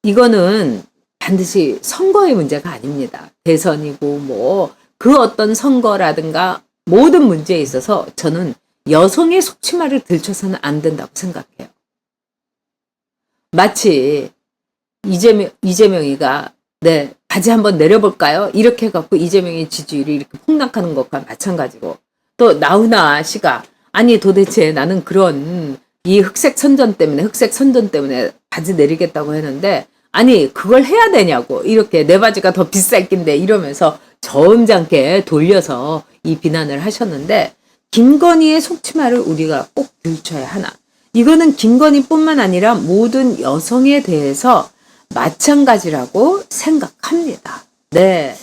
이거는 반드시 선거의 문제가 아닙니다. 대선이고 뭐 그 어떤 선거라든가 모든 문제에 있어서 저는 여성의 속치마를 들춰서는 안 된다고 생각해요. 마치 이재명이가 네, 바지 한번 내려볼까요? 이렇게 해갖고 이재명의 지지율이 이렇게 폭락하는 것과 마찬가지고, 또 나훈아 씨가 아니 도대체 나는 그런 이 흑색 선전 때문에 바지 내리겠다고 했는데 아니 그걸 해야 되냐고, 이렇게 내 바지가 더 비쌀 낀데 이러면서 점잖게 돌려서 이 비난을 하셨는데, 김건희의 속치마를 우리가 꼭 들춰야 하나. 이거는 김건희뿐만 아니라 모든 여성에 대해서 마찬가지라고 생각합니다. 네.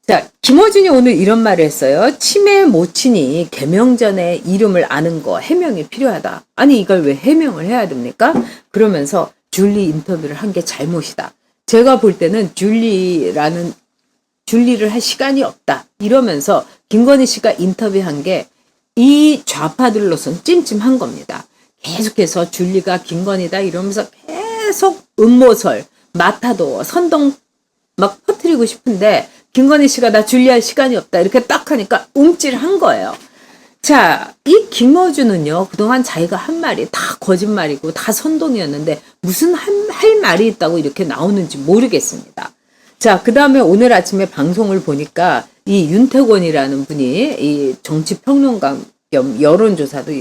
자, 김어준이 오늘 이런 말을 했어요. 치매 모친이 개명 전에 이름을 아는 거 해명이 필요하다. 아니 이걸 왜 해명을 해야 됩니까? 그러면서 줄리 인터뷰를 한 게 잘못이다. 제가 볼 때는 줄리를 할 시간이 없다. 이러면서 김건희 씨가 인터뷰한 게 이 좌파들로선 찜찜한 겁니다. 계속해서 줄리가 김건희다 이러면서 계속 음모설, 마타도, 선동 막 퍼뜨리고 싶은데 김건희 씨가 나 줄리할 시간이 없다 이렇게 딱 하니까 움찔한 거예요. 자, 이 김어준은요, 그동안 자기가 한 말이 다 거짓말이고 다 선동이었는데 무슨 할 말이 있다고 이렇게 나오는지 모르겠습니다. 자, 그 다음에 오늘 아침에 방송을 보니까 이 윤태권이라는 분이 이 정치평론가 겸 여론조사도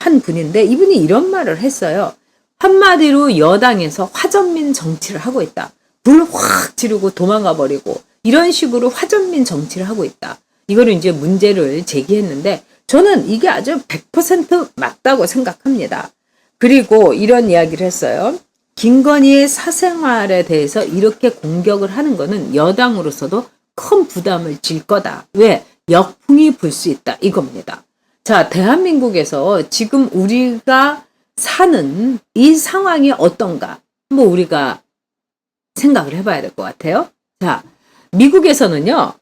한 분인데 이분이 이런 말을 했어요. 한마디로 여당에서 화전민 정치를 하고 있다. 불 확 지르고 도망가 버리고 이런 식으로 화전민 정치를 하고 있다. 이거를 이제 문제를 제기했는데 저는 이게 아주 100% 맞다고 생각합니다. 그리고 이런 이야기를 했어요. 김건희의 사생활에 대해서 이렇게 공격을 하는 거는 여당으로서도 큰 부담을 질 거다. 왜? 역풍이 불 수 있다. 이겁니다. 자, 대한민국에서 지금 우리가 사는 이 상황이 어떤가? 뭐 우리가 생각을 해봐야 될 것 같아요. 자, 미국에서는요,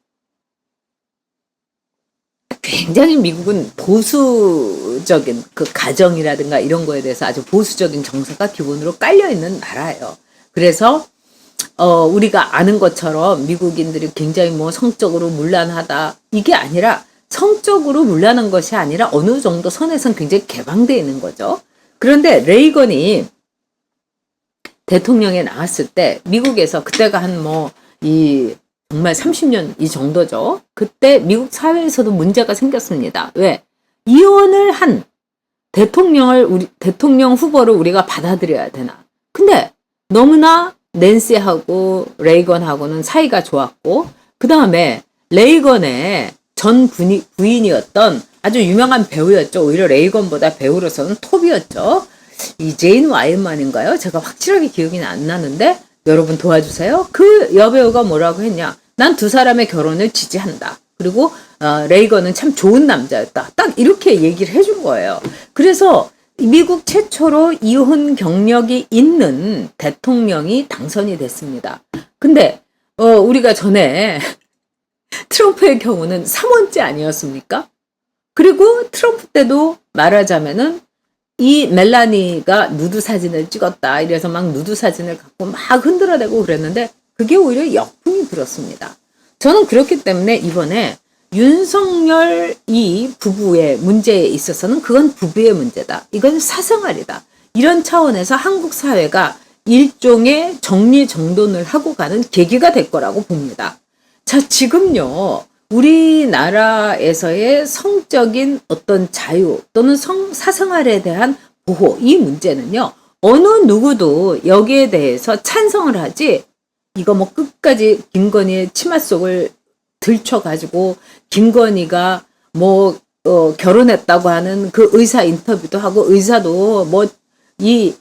굉장히 미국은 보수적인 그 가정이라든가 이런 거에 대해서 아주 보수적인 정서가 기본으로 깔려있는 나라예요. 그래서 우리가 아는 것처럼 미국인들이 굉장히 뭐 성적으로 문란하다 이게 아니라, 성적으로 문란한 것이 아니라 어느 정도 선에선 굉장히 개방되어 있는 거죠. 그런데 레이건이 대통령에 나왔을 때 미국에서 그때가 한 정말 30년 이 정도죠. 그때 미국 사회에서도 문제가 생겼습니다. 왜? 이혼을 한 대통령 후보를 우리가 받아들여야 되나? 근데 너무나 낸시하고 레이건하고는 사이가 좋았고, 그 다음에 레이건의 전 부인이었던 아주 유명한 배우였죠. 오히려 레이건보다 배우로서는 톱이었죠. 이 제인 와일만인가요? 제가 확실하게 기억이 안 나는데 여러분 도와주세요. 그 여배우가 뭐라고 했냐? 난 두 사람의 결혼을 지지한다. 그리고 레이건은 참 좋은 남자였다. 딱 이렇게 얘기를 해준 거예요. 그래서 미국 최초로 이혼 경력이 있는 대통령이 당선이 됐습니다. 근데 우리가 전에 트럼프의 경우는 3원째 아니었습니까? 그리고 트럼프 때도 말하자면은 이 멜라니가 누드 사진을 찍었다. 이래서 막 누드 사진을 갖고 막 흔들어대고 그랬는데 그게 오히려 역풍이 불었습니다. 저는 그렇기 때문에 이번에 윤석열 이 부부의 문제에 있어서는 그건 부부의 문제다. 이건 사생활이다. 이런 차원에서 한국 사회가 일종의 정리정돈을 하고 가는 계기가 될 거라고 봅니다. 자, 지금요, 우리나라에서의 성적인 어떤 자유 또는 사생활에 대한 보호, 이 문제는요, 어느 누구도 여기에 대해서 찬성을 하지, 이거 뭐 끝까지 김건희의 치마 속을 들춰가지고 김건희가 결혼했다고 하는 그 의사 인터뷰도 하고, 의사도 이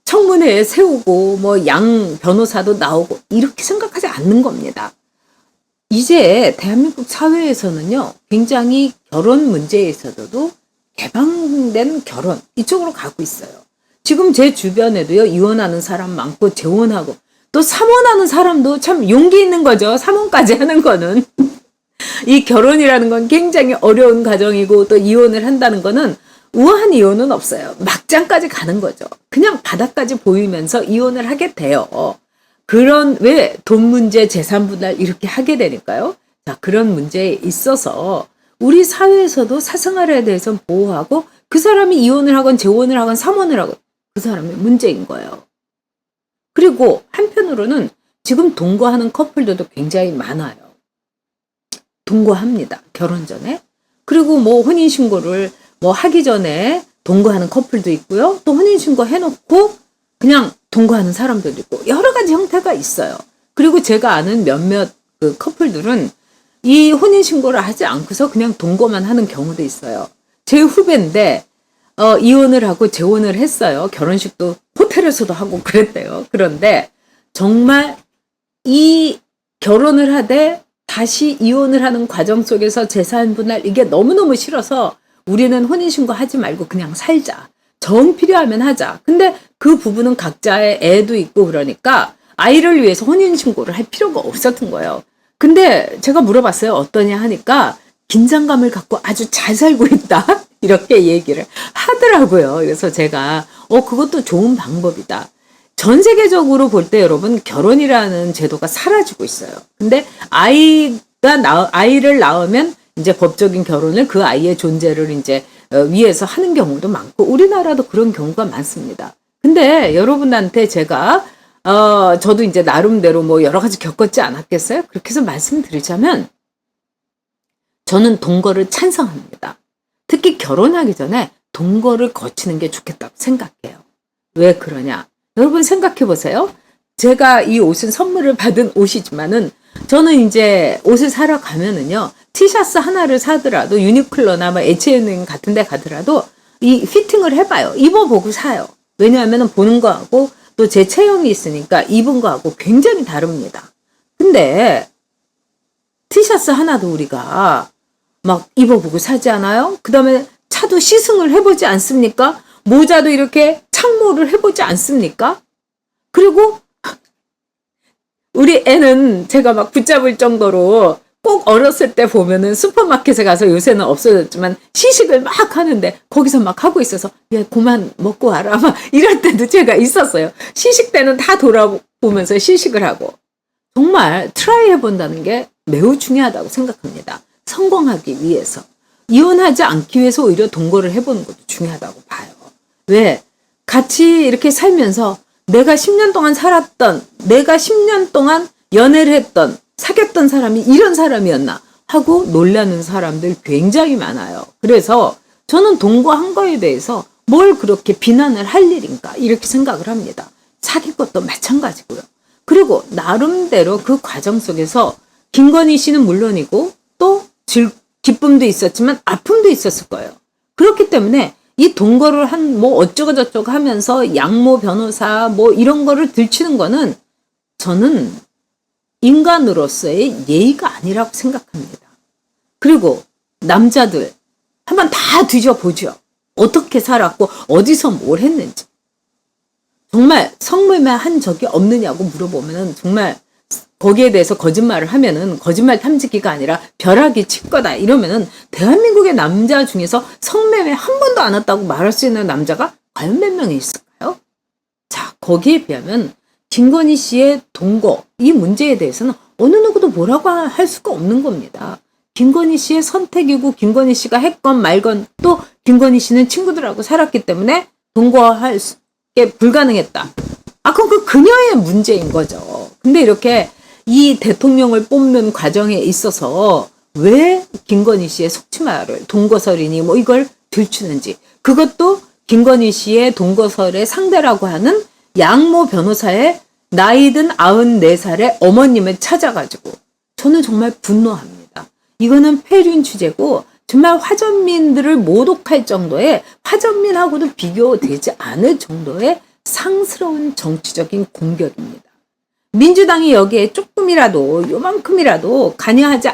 청문회에 세우고 양 변호사도 나오고 이렇게 생각하지 않는 겁니다. 이제 대한민국 사회에서는요, 굉장히 결혼 문제에 있어서도 개방된 결혼 이쪽으로 가고 있어요. 지금 제 주변에도요, 이혼하는 사람 많고 재혼하고 또 3혼하는 사람도 참 용기 있는 거죠. 3혼까지 하는 거는. 이 결혼이라는 건 굉장히 어려운 과정이고, 또 이혼을 한다는 거는 우아한 이혼은 없어요. 막장까지 가는 거죠. 그냥 바닥까지 보이면서 이혼을 하게 돼요. 왜 돈 문제, 재산 분할 이렇게 하게 되니까요. 자, 그런 문제에 있어서 우리 사회에서도 사생활에 대해서 보호하고 그 사람이 이혼을 하건 재혼을 하건 삼혼을 하건 그 사람의 문제인 거예요. 그리고 한편으로는 지금 동거하는 커플들도 굉장히 많아요. 동거합니다. 결혼 전에. 그리고 뭐 혼인신고를 뭐 하기 전에 동거하는 커플도 있고요. 또 혼인신고 해놓고 그냥 동거하는 사람들도 있고 여러 가지 형태가 있어요. 그리고 제가 아는 몇몇 그 커플들은 이 혼인신고를 하지 않고서 그냥 동거만 하는 경우도 있어요. 제 후배인데 이혼을 하고 재혼을 했어요. 결혼식도 호텔에서도 하고 그랬대요. 그런데 정말 이 결혼을 하되 다시 이혼을 하는 과정 속에서 재산 분할 이게 너무너무 싫어서 우리는 혼인신고 하지 말고 그냥 살자. 정 필요하면 하자. 근데 그 부부는 각자의 애도 있고 그러니까 아이를 위해서 혼인신고를 할 필요가 없었던 거예요. 근데 제가 물어봤어요. 어떠냐 하니까 긴장감을 갖고 아주 잘 살고 있다. 이렇게 얘기를 하더라고요. 그래서 제가 그것도 좋은 방법이다. 전 세계적으로 볼 때 여러분 결혼이라는 제도가 사라지고 있어요. 근데 아이를 낳으면 이제 법적인 결혼을 그 아이의 존재를 이제 위해서 하는 경우도 많고 우리나라도 그런 경우가 많습니다. 근데 여러분한테 제가 저도 이제 나름대로 뭐 여러 가지 겪었지 않았겠어요? 그렇게 해서 말씀드리자면 저는 동거를 찬성합니다. 특히 결혼하기 전에 동거를 거치는 게 좋겠다고 생각해요. 왜 그러냐? 여러분 생각해 보세요. 제가 이 옷은 선물을 받은 옷이지만은 저는 이제 옷을 사러 가면은요. 티셔츠 하나를 사더라도 유니클로나 뭐 H&M 같은 데 가더라도 이 피팅을 해봐요. 입어보고 사요. 왜냐하면 보는 거하고 또 제 체형이 있으니까 입은 거하고 굉장히 다릅니다. 근데 티셔츠 하나도 우리가 막 입어보고 사지 않아요? 그 다음에 차도 시승을 해보지 않습니까? 모자도 이렇게 창모를 해보지 않습니까? 그리고 우리 애는 제가 막 붙잡을 정도로 꼭 어렸을 때 보면은 슈퍼마켓에 가서 요새는 없어졌지만 시식을 막 하는데 거기서 막 하고 있어서 얘 그만 먹고 와라 막 이럴 때도 제가 있었어요. 시식 때는 다 돌아보면서 시식을 하고 정말 트라이 해본다는 게 매우 중요하다고 생각합니다. 성공하기 위해서. 이혼하지 않기 위해서 오히려 동거를 해보는 것도 중요하다고 봐요. 왜? 같이 이렇게 살면서 내가 10년 동안 살았던, 내가 10년 동안 연애를 했던, 사귀었던 사람이 이런 사람이었나 하고 놀라는 사람들 굉장히 많아요. 그래서 저는 동거한 거에 대해서 뭘 그렇게 비난을 할 일인가 이렇게 생각을 합니다. 사귈 것도 마찬가지고요. 그리고 나름대로 그 과정 속에서 김건희 씨는 물론이고 또 기쁨도 있었지만 아픔도 있었을 거예요. 그렇기 때문에 이 동거를 뭐 어쩌고 저쩌고 하면서 양모 변호사 뭐 이런 거를 들추는 거는 저는 인간으로서의 예의가 아니라고 생각합니다. 그리고 남자들 한번 다 뒤져보죠. 어떻게 살았고 어디서 뭘 했는지. 정말 성매매 한 적이 없느냐고 물어보면은 정말 거기에 대해서 거짓말을 하면은 거짓말 탐지기가 아니라 벼락이 칠 거다 이러면은 대한민국의 남자 중에서 성매매 한 번도 안 했다고 말할 수 있는 남자가 과연 몇 명이 있을까요? 자, 거기에 비하면 김건희 씨의 동거 이 문제에 대해서는 어느 누구도 뭐라고 할 수가 없는 겁니다. 김건희 씨의 선택이고 김건희 씨가 했건 말건 또 김건희 씨는 친구들하고 살았기 때문에 동거할 게 불가능했다. 그건 그 그녀의 문제인 거죠. 근데 이렇게 이 대통령을 뽑는 과정에 있어서 왜 김건희 씨의 속치마를 동거설이니 뭐 이걸 들추는지 그것도 김건희 씨의 동거설의 상대라고 하는 양모 변호사의 나이든 94살의 어머님을 찾아가지고 저는 정말 분노합니다. 이거는 폐륜 주제고 정말 화전민들을 모독할 정도의 화전민하고도 비교되지 않을 정도의 상스러운 정치적인 공격입니다. 민주당이 여기에 조금이라도 요만큼이라도 관여하지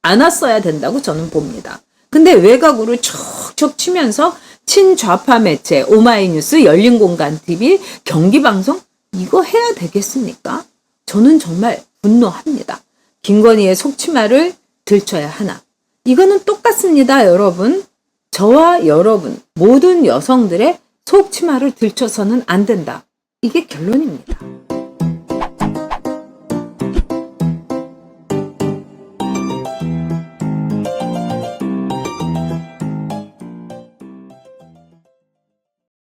않았어야 된다고 저는 봅니다. 근데 외곽으로 척척 치면서 친좌파 매체 오마이뉴스, 열린공간TV, 경기방송 이거 해야 되겠습니까? 저는 정말 분노합니다. 김건희의 속치마를 들춰야 하나. 이거는 똑같습니다, 여러분. 저와 여러분 모든 여성들의 속치마를 들춰서는 안 된다. 이게 결론입니다.